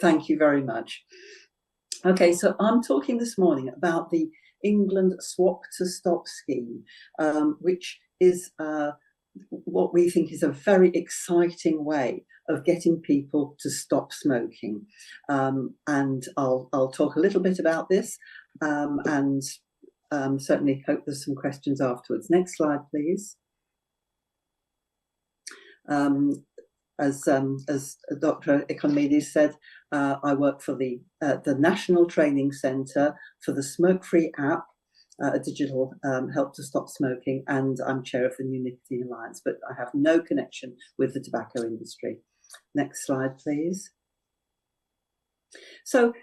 Thank you very much. Okay, so I'm talking this morning about the England Swap to Stop scheme, which is what we think is a very exciting way of getting people to stop smoking. And I'll talk a little bit about this, and certainly hope there's some questions afterwards. Next slide, please. As Dr. Ikonomidis said, I work for the National Training Centre for the Smoke-Free app, a digital help to stop smoking, and I'm chair of the New Nicotine Alliance, but I have no connection with the tobacco industry. Next slide, please. So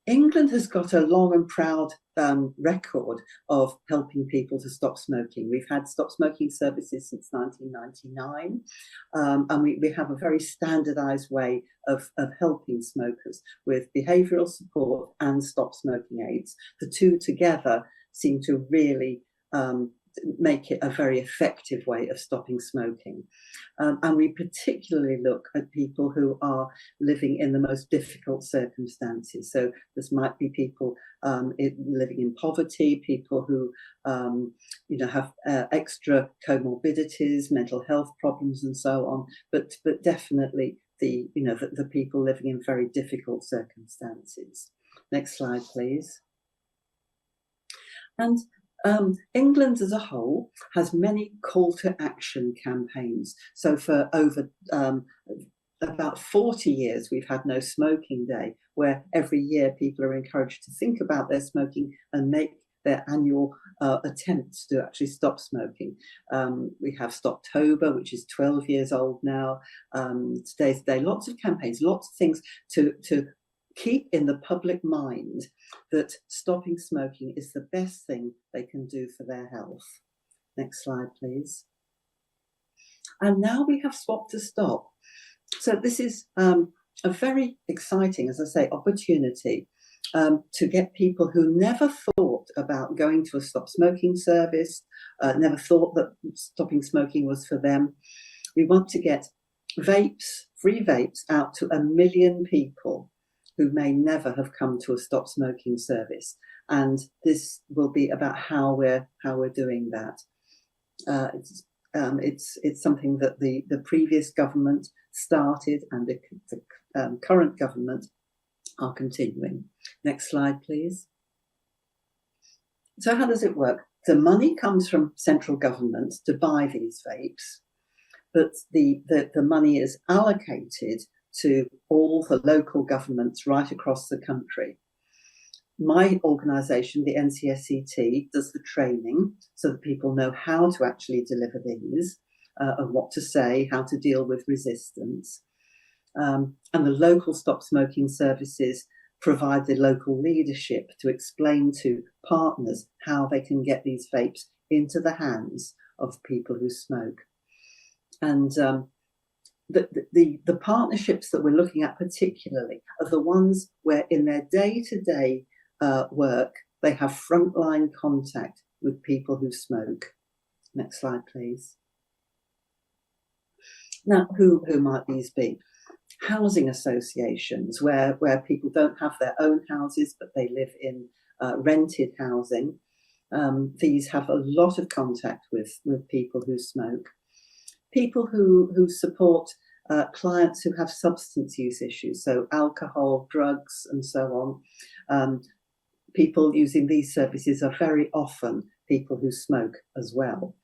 England has got a long and proud record of helping people to stop smoking. We've had stop smoking services since 1999, and we have a very standardised way of helping smokers with behavioural support and stop smoking aids. The two together seem to really make it a very effective way of stopping smoking. And we particularly look at people who are living in the most difficult circumstances. So this might be people living in poverty, people who have extra comorbidities, mental health problems and so on, but definitely the people living in very difficult circumstances. Next slide, please. And England as a whole has many call to action campaigns. So for over about 40 years, we've had No Smoking Day, where every year people are encouraged to think about their smoking and make their annual attempts to actually stop smoking. We have Stoptober, which is 12 years old now. Today's Day, lots of campaigns, lots of things to keep in the public mind that stopping smoking is the best thing they can do for their health. Next slide, please. And now we have Swap to Stop. So this is a very exciting, as I say, opportunity to get people who never thought about going to a stop smoking service, never thought that stopping smoking was for them. We want to get vapes, free vapes, out to 1 million people who may never have come to a stop smoking service, and this will be about how we're doing that. It's something that the previous government started, and the current government are continuing. Next slide, please. So how does it work? The money comes from central government to buy these vapes, but the money is allocated to all the local governments right across the country. My organisation, the NCSCT, does the training so that people know how to actually deliver these, and what to say, how to deal with resistance. And the local stop smoking services provide the local leadership to explain to partners how they can get these vapes into the hands of people who smoke. And the partnerships that we're looking at particularly are the ones where in their day-to-day work, they have frontline contact with people who smoke. Next slide, please. Now, who might these be? Housing associations, where people don't have their own houses, but they live in rented housing. These have a lot of contact with people who smoke. People who support clients who have substance use issues, so alcohol, drugs, and so on. People using these services are very often people who smoke as well.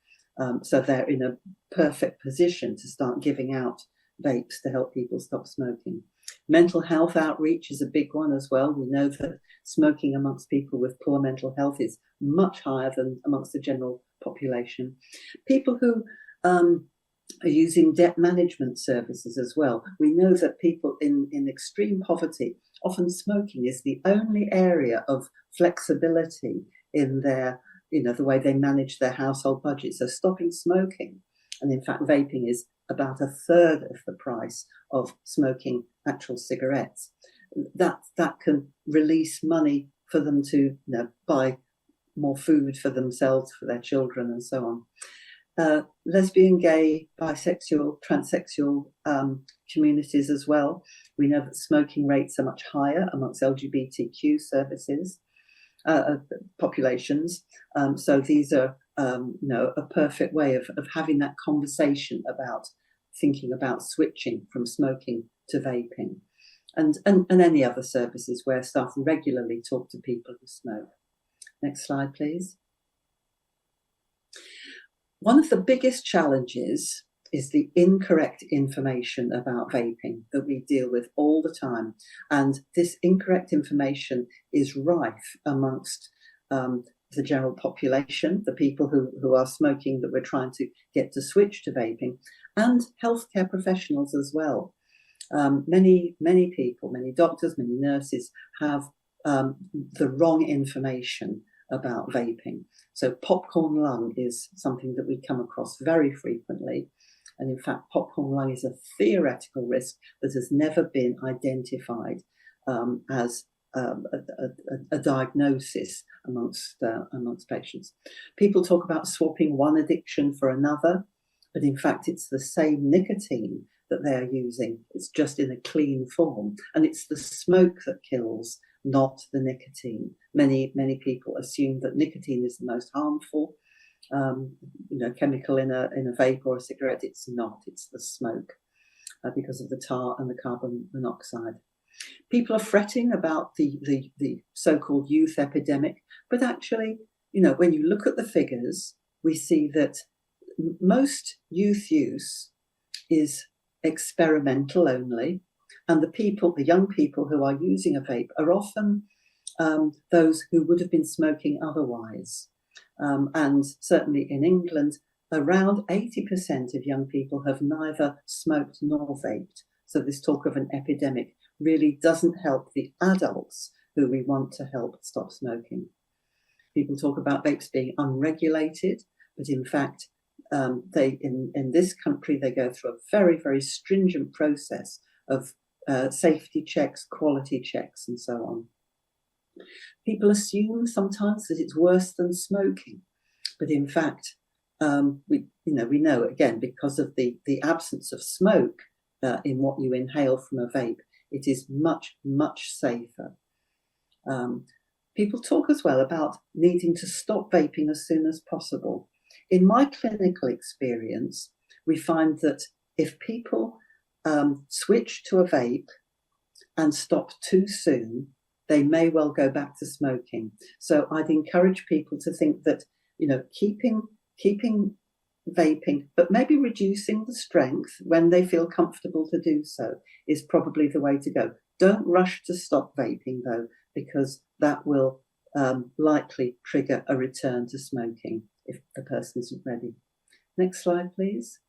So they're in a perfect position to start giving out vapes to help people stop smoking. Mental health outreach is a big one as well. We know that smoking amongst people with poor mental health is much higher than amongst the general population. People who are using debt management services as well. We know that people in extreme poverty, often smoking is the only area of flexibility in their, the way they manage their household budget. So stopping smoking, and in fact vaping, is about 1/3 of the price of smoking actual cigarettes. That can release money for them to buy more food for themselves, for their children, and so on. Lesbian, gay, bisexual, transsexual communities as well. We know that smoking rates are much higher amongst LGBTQ services, populations. So these are, a perfect way of having that conversation about thinking about switching from smoking to vaping, and any other services where staff regularly talk to people who smoke. Next slide, please. One of the biggest challenges is the incorrect information about vaping that we deal with all the time. And this incorrect information is rife amongst the general population, the people who are smoking that we're trying to get to switch to vaping, and healthcare professionals as well. Many people, many doctors, many nurses have the wrong information about vaping. So popcorn lung is something that we come across very frequently. And in fact, popcorn lung is a theoretical risk that has never been identified as a diagnosis amongst patients. People talk about swapping one addiction for another, but in fact, it's the same nicotine that they are using. It's just in a clean form. And it's the smoke that kills, not the nicotine. Many people assume that nicotine is the most harmful chemical in a vape or a cigarette. It's not. It's the smoke because of the tar and the carbon monoxide. People are fretting about the so-called youth epidemic, but actually, when you look at the figures, we see that most youth use is experimental only, and the young people who are using a vape are often those who would have been smoking otherwise. And certainly in England, around 80% of young people have neither smoked nor vaped. So this talk of an epidemic really doesn't help the adults who we want to help stop smoking. People talk about vapes being unregulated, but in fact, in this country, they go through a very, very stringent process of safety checks, quality checks, and so on. People assume sometimes that it's worse than smoking, but in fact, we know again, because of the absence of smoke in what you inhale from a vape, it is much, much safer. People talk as well about needing to stop vaping as soon as possible. In my clinical experience, we find that if people switch to a vape and stop too soon, they may well go back to smoking. So I'd encourage people to think that, keeping vaping, but maybe reducing the strength when they feel comfortable to do so is probably the way to go. Don't rush to stop vaping though, because that will likely trigger a return to smoking if the person isn't ready. Next slide, please.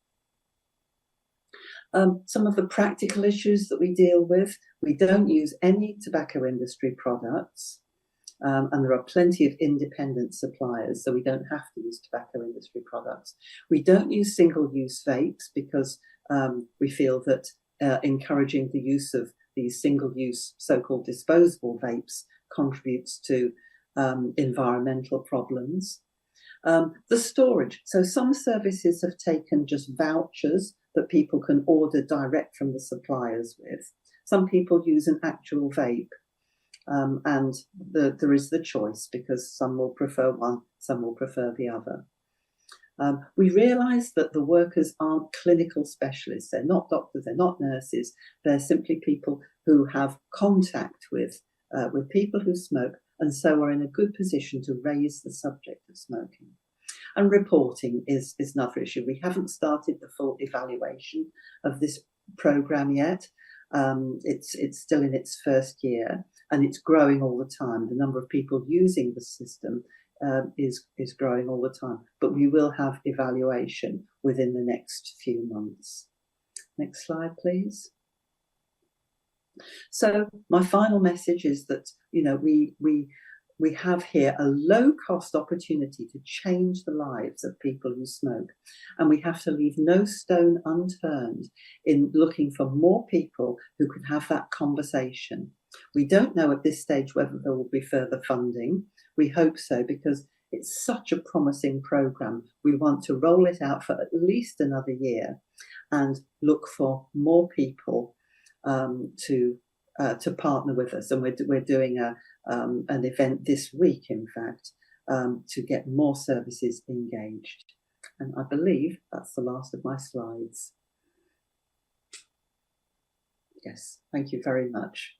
Some of the practical issues that we deal with: we don't use any tobacco industry products, and there are plenty of independent suppliers, so we don't have to use tobacco industry products. We don't use single-use vapes because we feel that encouraging the use of these single-use so-called disposable vapes contributes to environmental problems. The storage. So some services have taken just vouchers that people can order direct from the suppliers with. Some people use an actual vape, and there is the choice because some will prefer one, some will prefer the other. We realise that the workers aren't clinical specialists. They're not doctors, they're not nurses. They're simply people who have contact with people who smoke, and so are in a good position to raise the subject of smoking. And reporting is another issue. We haven't started the full evaluation of this programme yet. It's still in its first year, and it's growing all the time. The number of people using the system is growing all the time, but we will have evaluation within the next few months. Next slide, please. So my final message is that we have here a low-cost opportunity to change the lives of people who smoke, and we have to leave no stone unturned in looking for more people who could have that conversation. We don't know at this stage whether there will be further funding. We hope so, because it's such a promising programme. We want to roll it out for at least another year and look for more people to partner with us, and we're doing an event this week, in fact, to get more services engaged. And I believe that's the last of my slides. Yes, thank you very much.